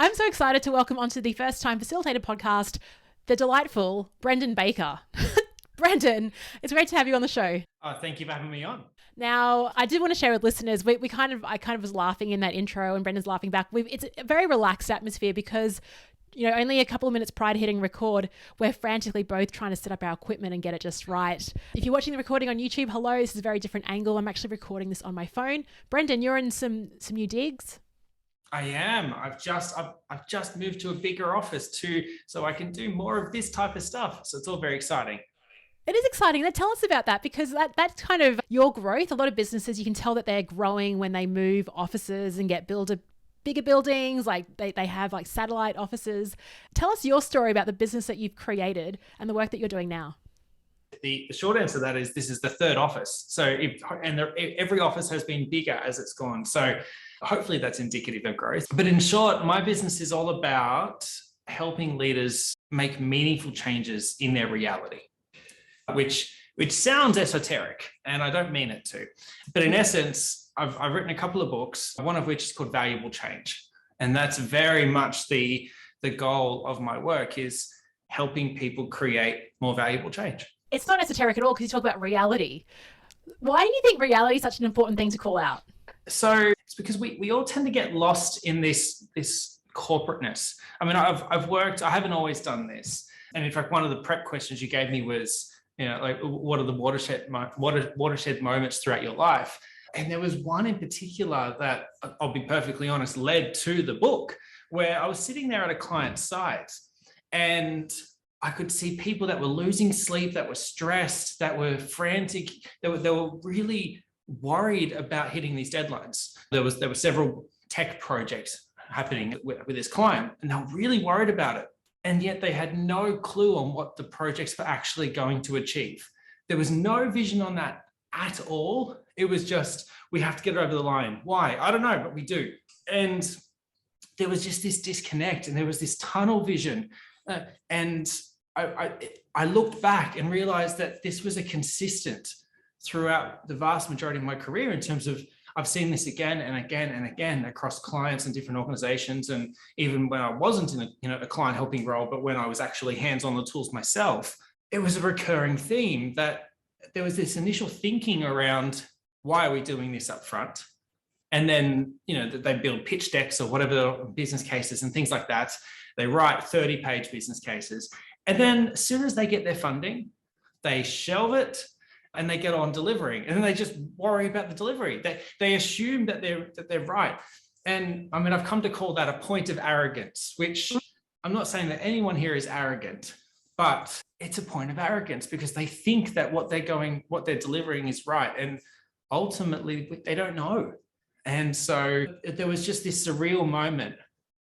I'm so excited to welcome onto the First Time Facilitator podcast, the delightful Brendon Baker. Brendon, it's great to have you on the show. Oh, thank you for having me on. Now, I did want to share with listeners, I kind of was laughing in that intro and Brendan's laughing back. It's a very relaxed atmosphere because, only a couple of minutes prior to hitting record, we're frantically both trying to set up our equipment and get it just right. If you're watching the recording on YouTube, hello, this is a very different angle. I'm actually recording this on my phone. Brendon, you're in some new digs? I am. I've just moved to a bigger office too, so I can do more of this type of stuff. So it's all very exciting. It is exciting. Now tell us about that, because that's kind of your growth. A lot of businesses, you can tell that they're growing when they move offices and get bigger buildings, like they have like satellite offices. Tell us your story about the business that you've created and the work that you're doing now. The short answer to that is this is the third office. So every office has been bigger as it's gone. So hopefully that's indicative of growth. But in short, my business is all about helping leaders make meaningful changes in their reality, which sounds esoteric, and I don't mean it to. But in essence, I've written a couple of books, one of which is called Valuable Change. And that's very much the goal of my work, is helping people create more valuable change. It's not esoteric at all, because you talk about reality. Why do you think reality is such an important thing to call out? So it's because we all tend to get lost in this corporateness. I mean, I haven't always done this. And in fact, one of the prep questions you gave me was, like, what are the watershed moments throughout your life? And there was one in particular that, I'll be perfectly honest, led to the book, where I was sitting there at a client's site and I could see people that were losing sleep, that were stressed, that were frantic, they were really worried about hitting these deadlines. There were several tech projects happening with this client, and they were really worried about it. And yet they had no clue on what the projects were actually going to achieve. There was no vision on that at all. It was just, we have to get it over the line. Why? I don't know, but we do. And there was just this disconnect, and there was this tunnel vision. And I looked back and realized that this was a consistent throughout the vast majority of my career, in terms of I've seen this again and again and again across clients and different organizations. And even when I wasn't in a client helping role, but when I was actually hands on the tools myself, it was a recurring theme that there was this initial thinking around, why are we doing this up front? And then, they build pitch decks or whatever, business cases and things like that. They write 30-page business cases. And then as soon as they get their funding, they shelve it and they get on delivering. And then they just worry about the delivery. They assume that they're right. And I mean, I've come to call that a point of arrogance, which I'm not saying that anyone here is arrogant, but it's a point of arrogance, because they think that what they're delivering is right. And ultimately they don't know. And so there was just this surreal moment.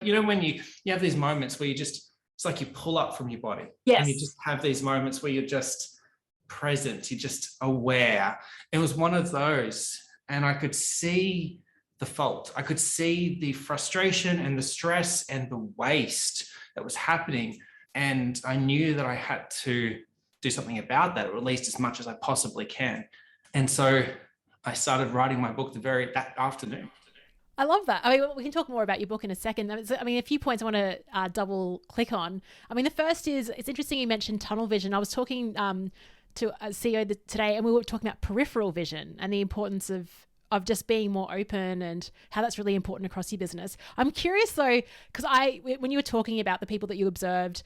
When you have these moments where it's like you pull up from your body. Yes. And you just have these moments where you're just present, you're just aware. It was one of those. And I could see the fault. I could see the frustration and the stress and the waste that was happening. And I knew that I had to do something about that, or at least as much as I possibly can. And so I started writing my book that afternoon. I love that. I mean, we can talk more about your book in a second. I mean, a few points I want to double click on. I mean, the first is, it's interesting you mentioned tunnel vision. I was talking to a CEO today, and we were talking about peripheral vision and the importance of just being more open, and how that's really important across your business. I'm curious though, because when you were talking about the people that you observed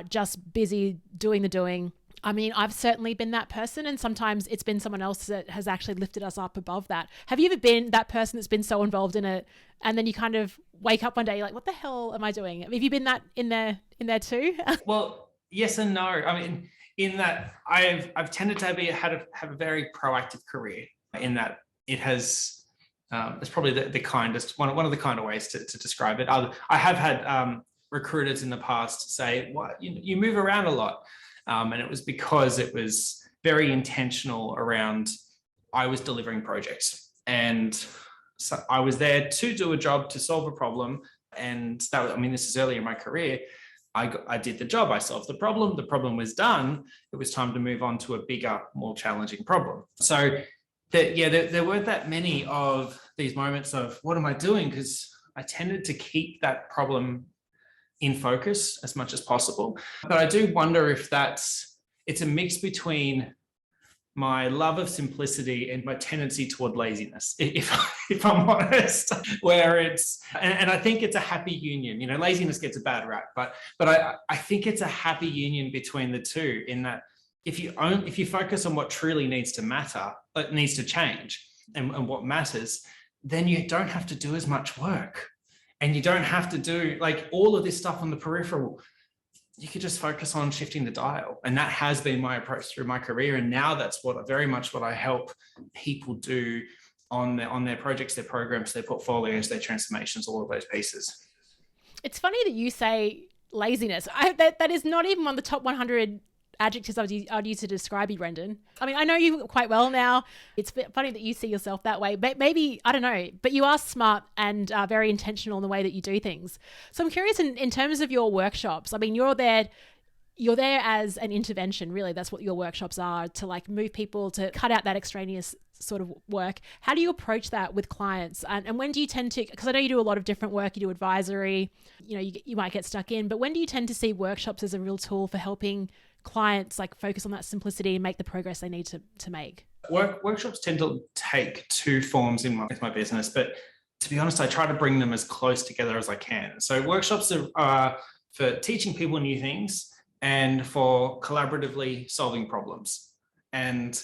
just busy doing the doing, I mean, I've certainly been that person, and sometimes it's been someone else that has actually lifted us up above that. Have you ever been that person that's been so involved in it, and then you kind of wake up one day, you're like, what the hell am I doing? Have you been that in there too? Well, yes and no. I mean, in that I've tended to have a very proactive career, in that it has, it's probably the kindest, one of the kinder ways to describe it. I have had recruiters in the past say, "What, you move around a lot." And it was because it was very intentional around, I was delivering projects, and so I was there to do a job, to solve a problem. And this is early in my career. I did the job, I solved the problem was done. It was time to move on to a bigger, more challenging problem. So there weren't that many of these moments of, what am I doing? Because I tended to keep that problem in focus as much as possible. But I do wonder if it's a mix between my love of simplicity and my tendency toward laziness, if I'm honest, where and I think it's a happy union. Laziness gets a bad rap, but I think it's a happy union between the two, in that if you focus on what truly needs to matter, it needs to change, and what matters, then you don't have to do as much work, and you don't have to do like all of this stuff on the peripheral. You could just focus on shifting the dial. And that has been my approach through my career. And now that's very much what I help people do on their projects, their programs, their portfolios, their transformations, all of those pieces. It's funny that you say laziness. That is not even one of the top 100 adjectives I'd use to describe you, Brendon. I mean, I know you quite well now. It's funny that you see yourself that way, but maybe, I don't know, but you are smart and very intentional in the way that you do things. So I'm curious in terms of your workshops. I mean, you're there as an intervention, really. That's what your workshops are, to like move people, to cut out that extraneous sort of work. How do you approach that with clients? And when do you tend to, because I know you do a lot of different work, you do advisory, you might get stuck in, but when do you tend to see workshops as a real tool for helping clients like focus on that simplicity and make the progress they need to make? Workshops tend to take two forms in my business, but to be honest, I try to bring them as close together as I can. So workshops are for teaching people new things and for collaboratively solving problems. And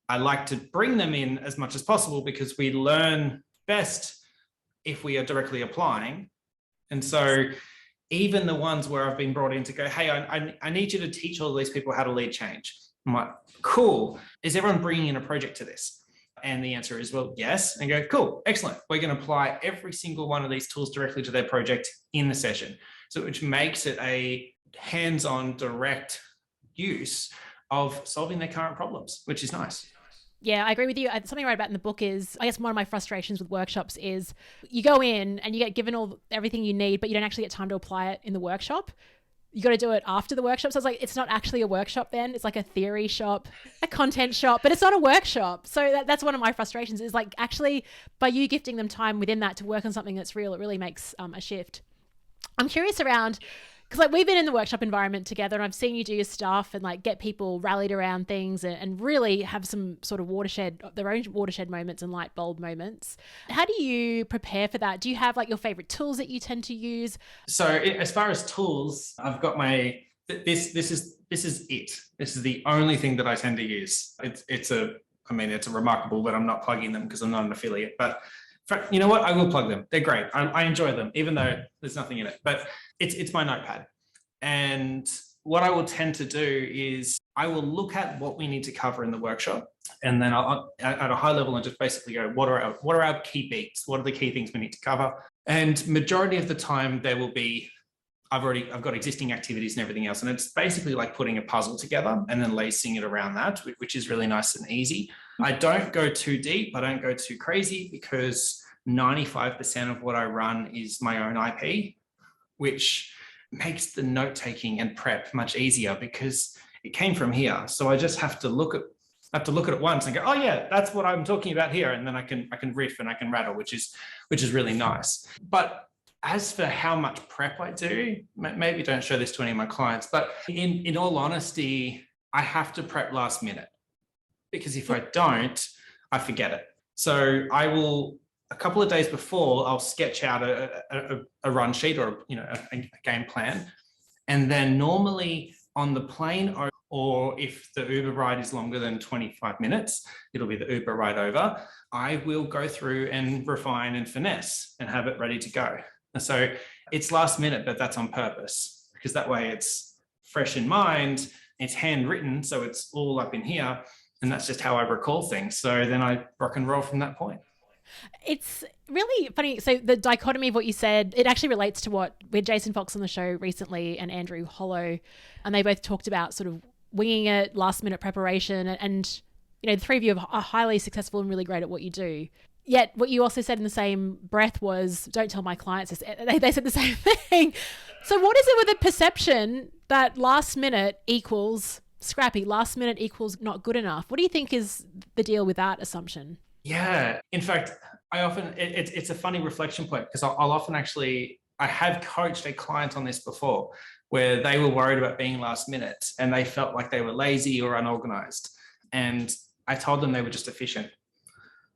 I like to bring them in as much as possible, because we learn best if we are directly applying. And so even the ones where I've been brought in to go, hey, I need you to teach all these people how to lead change. I'm like, cool. Is everyone bringing in a project to this? And the answer is, well, yes. And go, cool, excellent. We're going to apply every single one of these tools directly to their project in the session. So which makes it a hands-on direct use of solving their current problems, which is nice. Yeah, I agree with you. Something I write about in the book is, I guess one of my frustrations with workshops is you go in and you get given everything you need, but you don't actually get time to apply it in the workshop. You got to do it after the workshop. So it's like, it's not actually a workshop then. It's like a theory shop, a content shop, but it's not a workshop. So that's one of my frustrations, is like, actually by you gifting them time within that to work on something that's real, it really makes a shift. I'm curious around, because like we've been in the workshop environment together, and I've seen you do your stuff and like get people rallied around things and really have some sort of their own watershed moments and light bulb moments. How do you prepare for that? Do you have like your favorite tools that you tend to use? So as far as tools, I've got this is it. This is the only thing that I tend to use. It's a remarkable, but I'm not plugging them because I'm not an affiliate. But you know what? I will plug them. They're great. I enjoy them, even though there's nothing in it. But it's my notepad. And what I will tend to do is I will look at what we need to cover in the workshop. And then I'll at a high level and just basically go, what are our key beats? What are the key things we need to cover? And majority of the time there will be, I've got existing activities and everything else. And it's basically like putting a puzzle together and then lacing it around that, which is really nice and easy. I don't go too deep. I don't go too crazy, because 95% of what I run is my own IP, which makes the note-taking and prep much easier because it came from here. So I just have to look at it once and go, oh yeah, that's what I'm talking about here. And then I can riff and I can rattle, which is really nice. But as for how much prep I do, maybe don't show this to any of my clients, but in all honesty, I have to prep last minute, because if I don't, I forget it. So I will, a couple of days before, I'll sketch out a run sheet or a game plan. And then normally on the plane, or if the Uber ride is longer than 25 minutes, it'll be the Uber ride over, I will go through and refine and finesse and have it ready to go. And so it's last minute, but that's on purpose, because that way it's fresh in mind, it's handwritten, so it's all up in here. And that's just how I recall things. So then I rock and roll from that point. It's really funny. So the dichotomy of what you said, it actually relates to we had Jason Fox on the show recently and Andrew Hollow, and they both talked about sort of winging it, last minute preparation. And the three of you are highly successful and really great at what you do. Yet what you also said in the same breath was, don't tell my clients this. They said the same thing. So what is it with the perception that last minute equals scrappy, last minute equals not good enough? What do you think is the deal with that assumption? Yeah, in fact, I often, it's a funny reflection point, because I'll often actually I have coached a client on this before where they were worried about being last minute and they felt like they were lazy or unorganized. And I told them they were just efficient.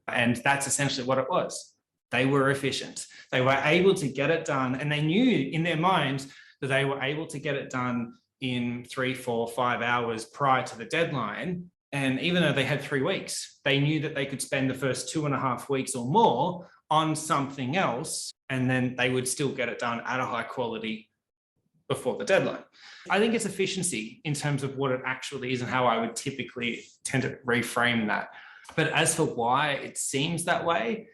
And that's essentially what it was. They were efficient. They were able to get it done. And they knew in their mind that they were able to get it done in 3, 4, 5 hours prior to the deadline. And even though they had 3 weeks, they knew that they could spend the first 2.5 weeks or more on something else, and then they would still get it done at a high quality before the deadline. I think it's efficiency in terms of what it actually is and how I would typically tend to reframe that. But as for why it seems that way,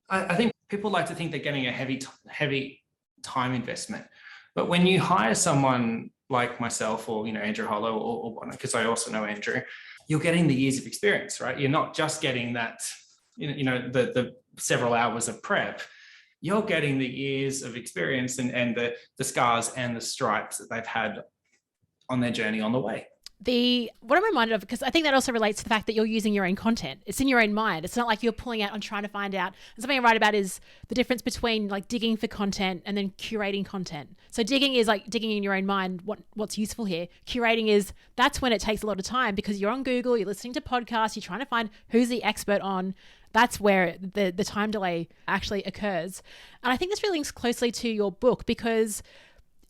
I think people like to think they're getting a heavy time investment. But when you hire someone like myself or, Andrew Hollow or because I also know Andrew, you're getting the years of experience, right? You're not just getting that, the several hours of prep. You're getting the years of experience and the scars and the stripes that they've had on their journey on the way. What I'm reminded of, because I think that also relates to the fact that you're using your own content. It's in your own mind. It's not like you're pulling out and trying to find out. And something I write about is the difference between like digging for content and then curating content. So digging is like digging in your own mind, what's useful here. Curating is, that's when it takes a lot of time because you're on Google, you're listening to podcasts, you're trying to find who's the expert on. That's where the time delay actually occurs. And I think this really links closely to your book because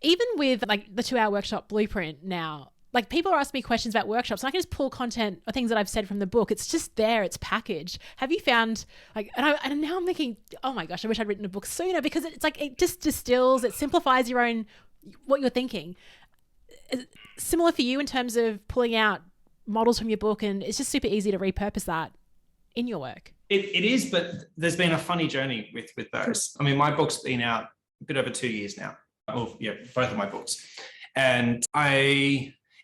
even with like the 2-hour workshop blueprint now, like people are asking me questions about workshops and I can just pull content or things that I've said from the book. It's just there, it's packaged. Have you found and now I'm thinking, oh my gosh, I wish I'd written a book sooner because it's like, it just distills, it simplifies what you're thinking. Similar for you in terms of pulling out models from your book, and it's just super easy to repurpose that in your work. It is, but there's been a funny journey with those. I mean, my book's been out a bit over 2 years now. Well, yeah, both of my books. And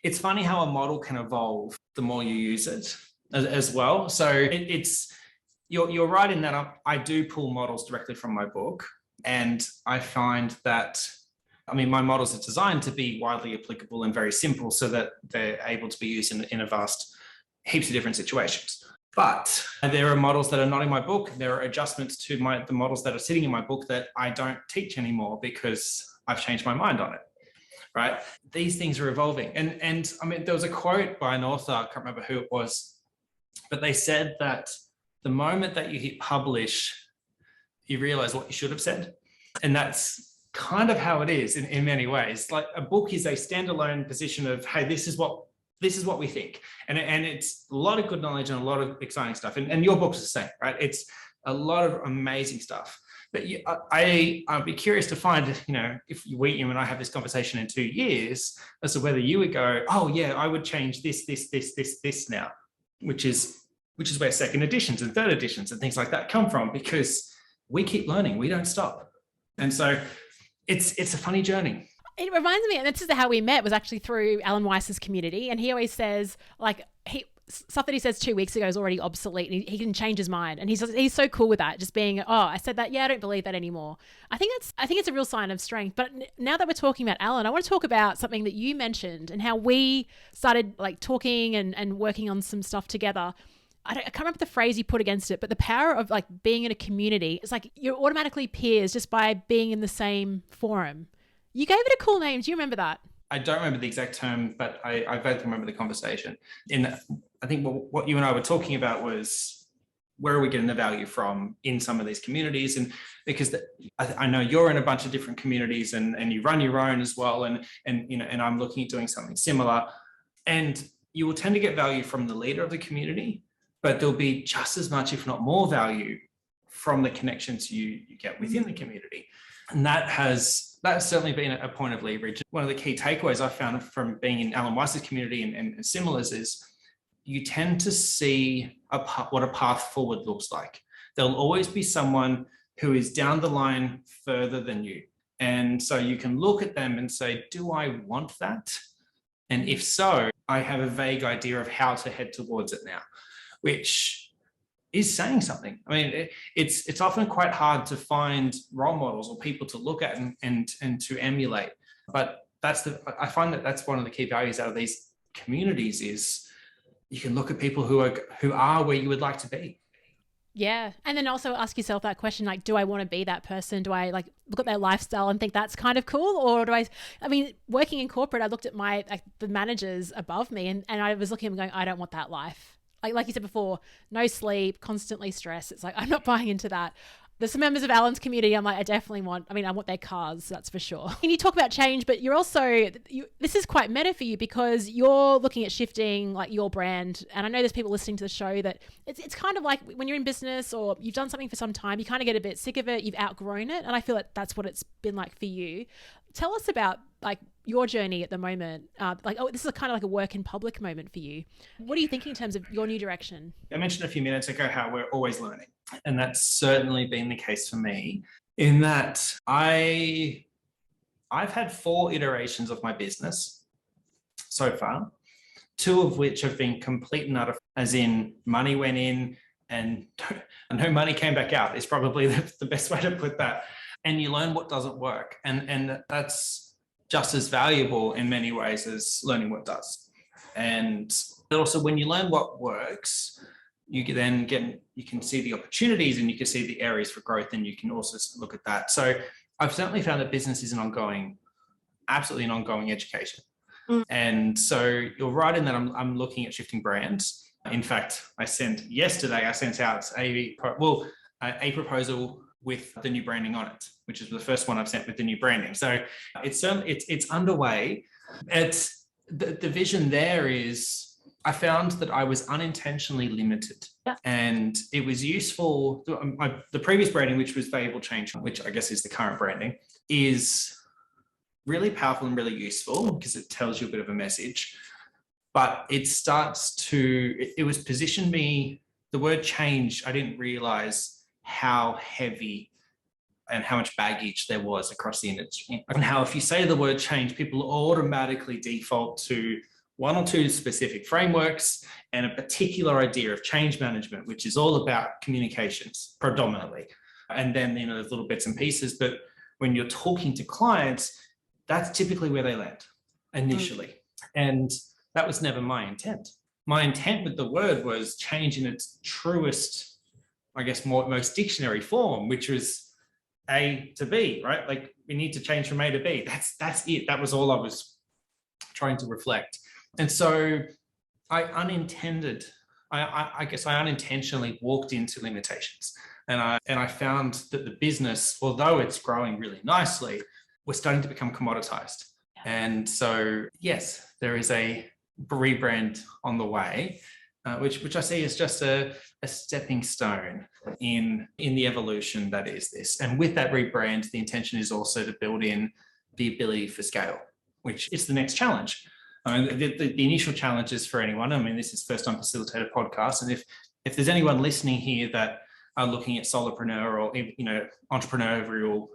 it's funny how a model can evolve the more you use it as well. So you're right in that I do pull models directly from my book. And I find that, my models are designed to be widely applicable and very simple so that they're able to be used in a vast heaps of different situations. But there are models that are not in my book. There are adjustments to the models that are sitting in my book that I don't teach anymore because I've changed my mind on it. Right? These things are evolving. And there was a quote by an author, I can't remember who it was, but they said that the moment that you hit publish, you realize what you should have said. And that's kind of how it is in many ways. Like a book is a standalone position of, hey, this is what we think. And it's a lot of good knowledge and a lot of exciting stuff. And your book's the same, right? It's a lot of amazing stuff. But I'd be curious to find, if you and I have this conversation in 2 years as to whether you would go, oh yeah, I would change this now, which is where second editions and third editions and things like that come from, because we keep learning, we don't stop. And so it's a funny journey. It reminds me, and this is how we met, was actually through Alan Weiss's community. And he always says, like, stuff that he says 2 weeks ago is already obsolete, and he can change his mind. And he's so cool with that, just being, oh, I said that, yeah, I don't believe that anymore. I think it's a real sign of strength. But now that we're talking about Alan, I want to talk about something that you mentioned and how we started like talking and working on some stuff together. I can't remember the phrase you put against it, but the power of like being in a community, it's like you're automatically peers just by being in the same forum. You gave it a cool name. Do you remember that? I don't remember the exact term, but I vaguely remember the conversation. I think what you and I were talking about was, where are we getting the value from in some of these communities? And because I know you're in a bunch of different communities and you run your own as well. And I'm looking at doing something similar. And you will tend to get value from the leader of the community, but there'll be just as much, if not more value from the connections you get within the community. And that's certainly been a point of leverage. One of the key takeaways I found from being in Alan Weiss's community and similars is you tend to see what a path forward looks like. There'll always be someone who is down the line further than you. And so you can look at them and say, do I want that? And if so, I have a vague idea of how to head towards it now, which is saying something. I mean, it's often quite hard to find role models or people to look at and to emulate. But I find that's one of the key values out of these communities is you can look at people who are where you would like to be. Yeah. And then also ask yourself that question, like, do I want to be that person? Do I like look at their lifestyle and think that's kind of cool? Or do I mean, working in corporate, I looked at my, like the managers above me and I was looking at them going, I don't want that life. Like you said before, no sleep, constantly stressed. It's like, I'm not buying into that. There's some members of Alan's community I'm like, I want their cars, that's for sure. And you talk about change, but you're also, this is quite meta for you because you're looking at shifting like your brand. And I know there's people listening to the show that it's kind of like when you're in business or you've done something for some time, you kind of get a bit sick of it, you've outgrown it. And I feel like that's what it's been like for you. Tell us about like your journey at the moment. This is kind of like a work in public moment for you. What are you thinking in terms of your new direction? I mentioned a few minutes ago how we're always learning. And that's certainly been the case for me in that I've had 4 iterations of my business so far, 2 of which have been complete and utter, as in money went in and no money came back out is probably the best way to put that. And you learn what doesn't work. And that's just as valuable in many ways as learning what does. And also when you learn what works, you can see the opportunities and you can see the areas for growth, and you can also look at that. So I've certainly found that business is absolutely an ongoing education. And so you're right in that I'm looking at shifting brands. In fact, yesterday I sent out a proposal with the new branding on it, which is the first one I've sent with the new branding. So it's underway. The vision there is, I found that I was unintentionally limited, and it was useful. The previous branding, which was Valuable Change, which I guess is the current branding, is really powerful and really useful because it tells you a bit of a message, but it was positioned me, the word change, I didn't realize how heavy and how much baggage there was across the industry. And how if you say the word change, people automatically default to 1 or 2 specific frameworks and a particular idea of change management, which is all about communications predominantly. And then, there's little bits and pieces, but when you're talking to clients, that's typically where they land initially. And that was never my intent. My intent with the word was change in its truest, I guess, most dictionary form, which was A to B, right? Like we need to change from A to B. That's it. That was all I was trying to reflect. And so I unintentionally walked into limitations. And I found that the business, although it's growing really nicely, was starting to become commoditized. And so, yes, there is a rebrand on the way, which I see as just a stepping stone in the evolution that is this. And with that rebrand, the intention is also to build in the ability for scale, which is the next challenge. The initial challenges for anyone, this is first time facilitator podcast, and if there's anyone listening here that are looking at solopreneur or entrepreneurial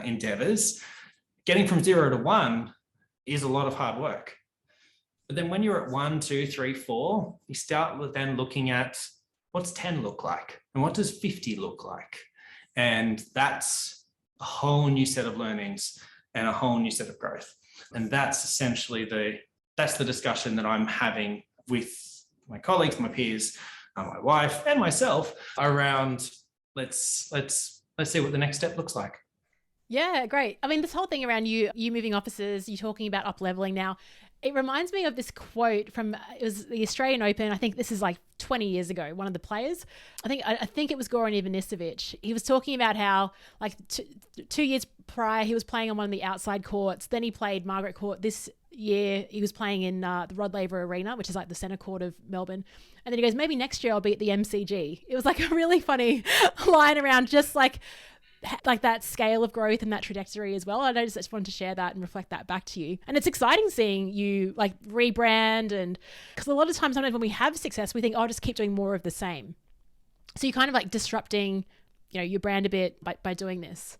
endeavors, getting from 0 to 1 is a lot of hard work. But then when you're at 1, 2, 3, 4, you start then looking at what's 10 look like and what does 50 look like, and that's a whole new set of learnings and a whole new set of growth. And that's essentially that's the discussion that I'm having with my colleagues, my peers, my wife, and myself around let's see what the next step looks like. Yeah, great. This whole thing around you moving offices, you talking about up leveling now, it reminds me of this quote from, it was the Australian Open. I think this is like 20 years ago. One of the players, I think it was Goran Ivanisevic. He was talking about how like 2 years prior, he was playing on one of the outside courts. Then he played Margaret Court. This year he was playing in the Rod Laver Arena, which is like the centre court of Melbourne. And then he goes, maybe next year I'll be at the MCG. It was like a really funny line around just like that scale of growth and that trajectory as well. I just wanted to share that and reflect that back to you. And it's exciting seeing you like rebrand, and because a lot of times sometimes when we have success, we think, oh, just keep doing more of the same. So you're kind of like disrupting, your brand a bit by doing this.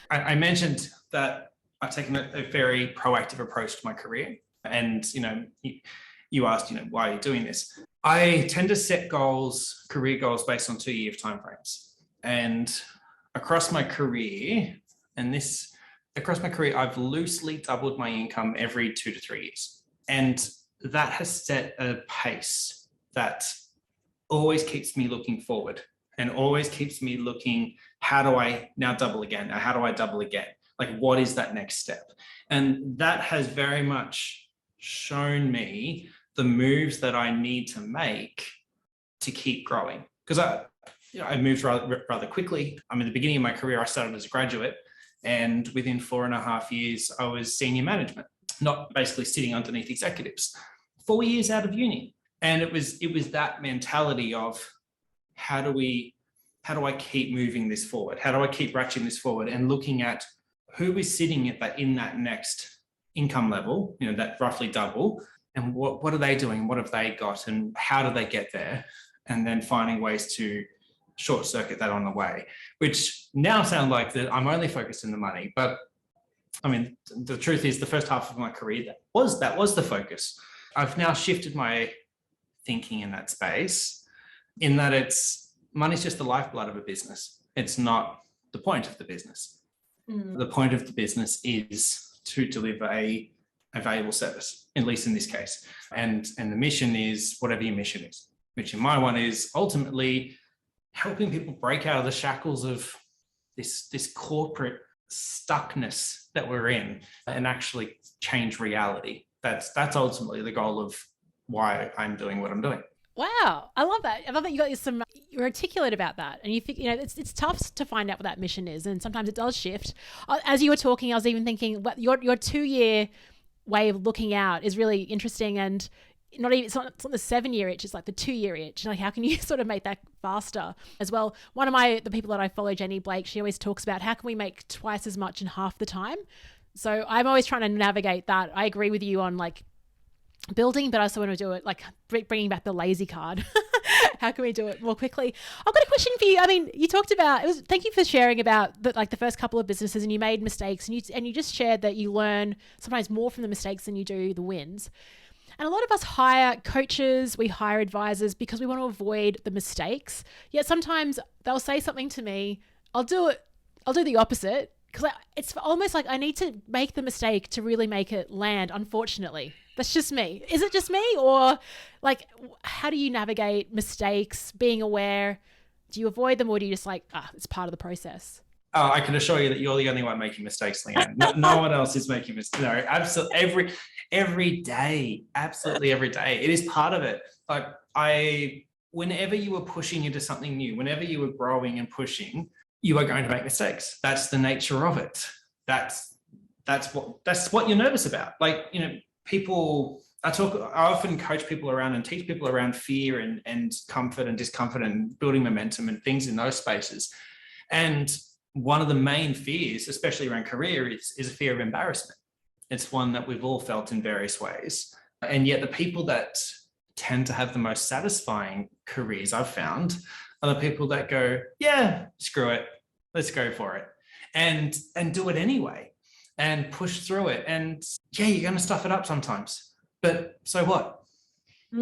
I mentioned that I've taken a very proactive approach to my career. And, you asked, why are you doing this? I tend to set career goals based on 2-year timeframes. And across my career, I've loosely doubled my income every 2 to 3 years. And that has set a pace that always keeps me looking forward and always keeps me looking, how do I now double again? How do I double again? Like, what is that next step? And that has very much shown me the moves that I need to make to keep growing. Because I moved rather quickly. I mean, the beginning of my career, I started as a graduate, and within 4.5 years, I was senior management, not basically sitting underneath executives. 4 years out of uni. And it was that mentality of, how do I keep moving this forward? How do I keep ratcheting this forward? And looking at who is sitting in that next income level, that roughly double, and what are they doing? What have they got? And how do they get there? And then finding ways to short circuit that on the way, which now sound like that I'm only focused on the money. But I mean, the truth is, the first half of my career, that was the focus. I've now shifted my thinking in that space, in that money's just the lifeblood of a business. It's not the point of the business. The point of the business is to deliver a valuable service, at least in this case. And the mission is whatever your mission is, which in my one is ultimately helping people break out of the shackles of this corporate stuckness that we're in and actually change reality. That's ultimately the goal of why I'm doing what I'm doing. Wow, I love that. I love that you're articulate about that, and you think it's tough to find out what that mission is, and sometimes it does shift. As you were talking, I was even thinking, what your 2-year way of looking out is really interesting, and it's not the 7-year itch, it's like the 2-year itch. Like, how can you sort of make that faster as well? One of the people that I follow, Jenny Blake, she always talks about, how can we make twice as much in half the time? So I'm always trying to navigate that. I agree with you on like building, but I also want to do it like bringing back the lazy card. How can we do it more quickly? I've got a question for you. I mean, you talked about thank you for sharing about the first couple of businesses, and you made mistakes, and you just shared that you learn sometimes more from the mistakes than you do the wins. And a lot of us hire coaches, we hire advisors because we want to avoid the mistakes. Yet sometimes they'll say something to me, I'll do the opposite, because it's almost like I need to make the mistake to really make it land, unfortunately. That's just me. Is it just me? Or like, how do you navigate mistakes, being aware? Do you avoid them, or do you just like, it's part of the process? Oh, I can assure you that you're the only one making mistakes, Leanne. No one else is making mistakes. No, absolutely. Every day, absolutely every day. It is part of it. Like whenever you were pushing into something new, whenever you were growing and pushing, you are going to make mistakes. That's the nature of it. That's what you're nervous about. Like, people, I often coach people around and teach people around fear and comfort and discomfort and building momentum and things in those spaces. And one of the main fears, especially around career, is a fear of embarrassment. It's one that we've all felt in various ways. And yet the people that tend to have the most satisfying careers, I've found, are the people that go, yeah, screw it, let's go for it. And do it anyway and push through it. And yeah, you're going to stuff it up sometimes, but so what?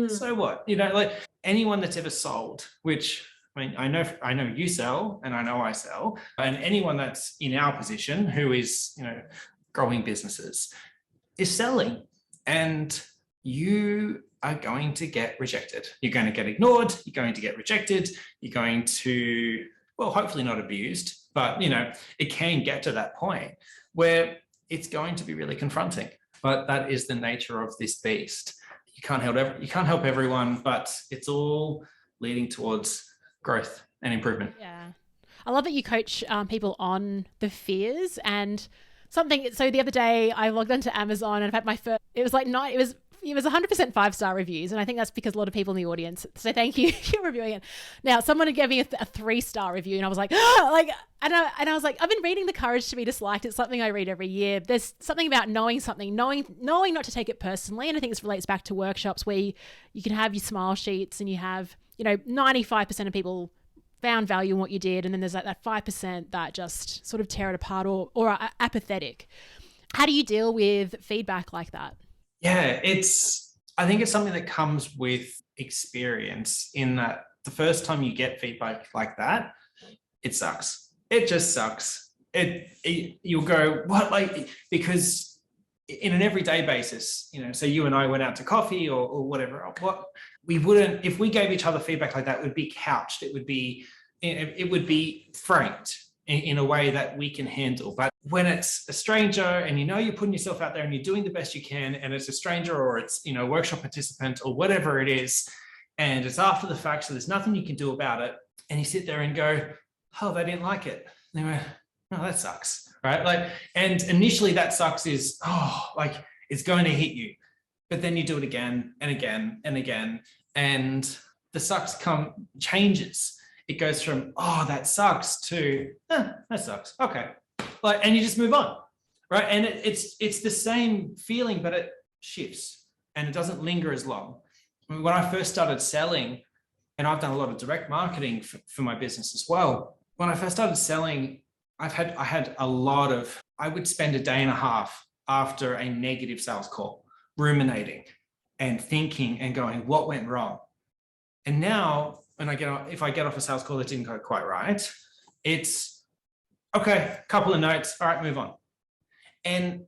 So what? Like anyone that's ever sold, which I mean, I know you sell and I know I sell, and anyone that's in our position who is, growing businesses is selling, and you are going to get rejected. You're going to get ignored. You're going to get rejected. You're going to, well, hopefully not abused, but it can get to that point where it's going to be really confronting. But that is the nature of this beast. You can't help everyone, but it's all leading towards growth and improvement. Yeah. I love that you coach people on the fears and something. So the other day I logged onto Amazon and I've had my first, it was 100% 5-star reviews. And I think that's because a lot of people in the audience. So thank you for reviewing it. Now, someone gave me a 3-star review and I was like, and I was like, I've been reading The Courage to Be Disliked. It's something I read every year. There's something about knowing not to take it personally. And I think this relates back to workshops where you can have your smile sheets and you have, 95% of people found value in what you did. And then there's that 5% that just sort of tear it apart or are apathetic. How do you deal with feedback like that? Yeah, I think it's something that comes with experience, in that the first time you get feedback like that, it sucks. It just sucks. You'll go, what? Like, because in an everyday basis, so you and I went out to coffee or whatever, we wouldn't, if we gave each other feedback like that, it would be couched. It would be it would be framed in a way that we can handle. But when it's a stranger and you're putting yourself out there and you're doing the best you can, and it's a stranger or it's, workshop participant or whatever it is, and it's after the fact, so there's nothing you can do about it, and you sit there and go, oh, they didn't like it. And they went, no, that sucks, right? And initially that sucks is, it's going to hit you. But then you do it again and again and again, and the sucks changes. It goes from, oh, that sucks to, that sucks. Okay. And you just move on, right? And it's the same feeling, but it shifts and it doesn't linger as long. When I first started selling, and I've done a lot of direct marketing for my business as well. When I first started selling, I had a lot of, I would spend a day and a half after a negative sales call, ruminating and thinking and going, what went wrong? And now when if I get off a sales call that didn't go quite right, it's okay, couple of notes, all right, move on. And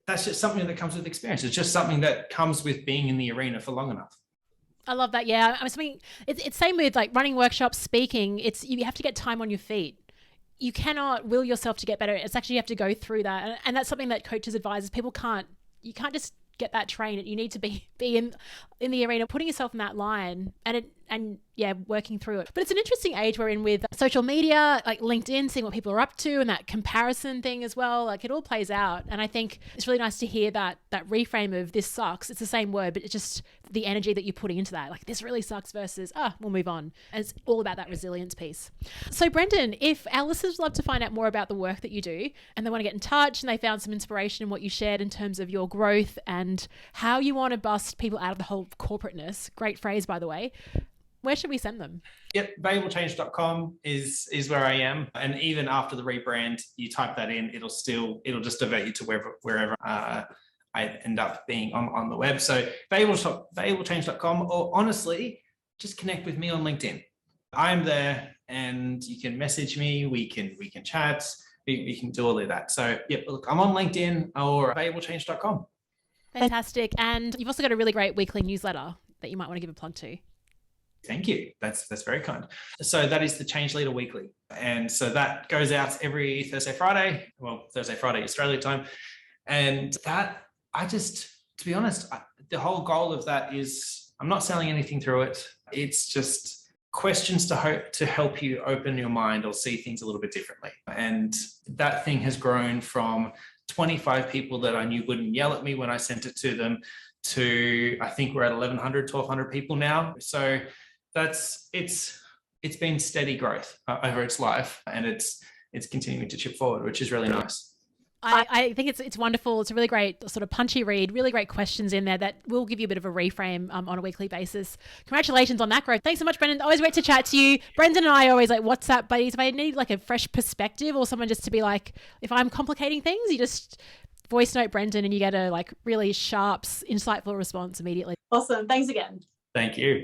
that's just something that comes with experience. It's just something that comes with being in the arena for long enough. I love that. Yeah. It's same with like running workshops, speaking. You have to get time on your feet. You cannot will yourself to get better. It's actually, you have to go through that. And that's something that coaches advise. You can't just get that train. You need to be in the arena, putting yourself in that line and working through it. But it's an interesting age we're in with social media, like LinkedIn, seeing what people are up to and that comparison thing as well. Like it all plays out. And I think it's really nice to hear that reframe of this sucks. It's the same word, but it's just the energy that you're putting into that. Like this really sucks versus, we'll move on. And it's all about that resilience piece. So Brendon, if our listeners love to find out more about the work that you do and they want to get in touch and they found some inspiration in what you shared in terms of your growth and how you want to bust people out of the whole corporateness, great phrase, by the way, where should we send them? Yep, valuablechange.com is where I am. And even after the rebrand, you type that in, it'll just divert you to wherever I end up being on the web. So valuablechange.com, or honestly, just connect with me on LinkedIn. I'm there and you can message me, we can chat, we can do all of that. So yep, look, I'm on LinkedIn or valuablechange.com. Fantastic. And you've also got a really great weekly newsletter that you might want to give a plug to. Thank you. That's very kind. So that is the Change Leader Weekly. And so that goes out every Thursday, Friday Australia time. And that, to be honest, the whole goal of that is I'm not selling anything through it. It's just questions to help you open your mind or see things a little bit differently. And that thing has grown from 25 people that I knew wouldn't yell at me when I sent it to them to, I think we're at 1,100 people now. So it's been steady growth over its life, and it's continuing to chip forward, which is really nice. I think it's wonderful. It's a really great sort of punchy read, really great questions in there that will give you a bit of a reframe on a weekly basis. Congratulations on that growth. Thanks so much, Brendon. Always great to chat to you. Brendon and I are always like WhatsApp buddies. If I need like a fresh perspective or someone just to be like, if I'm complicating things, you just voice note Brendon and you get a like really sharp, insightful response immediately. Awesome. Thanks again. Thank you.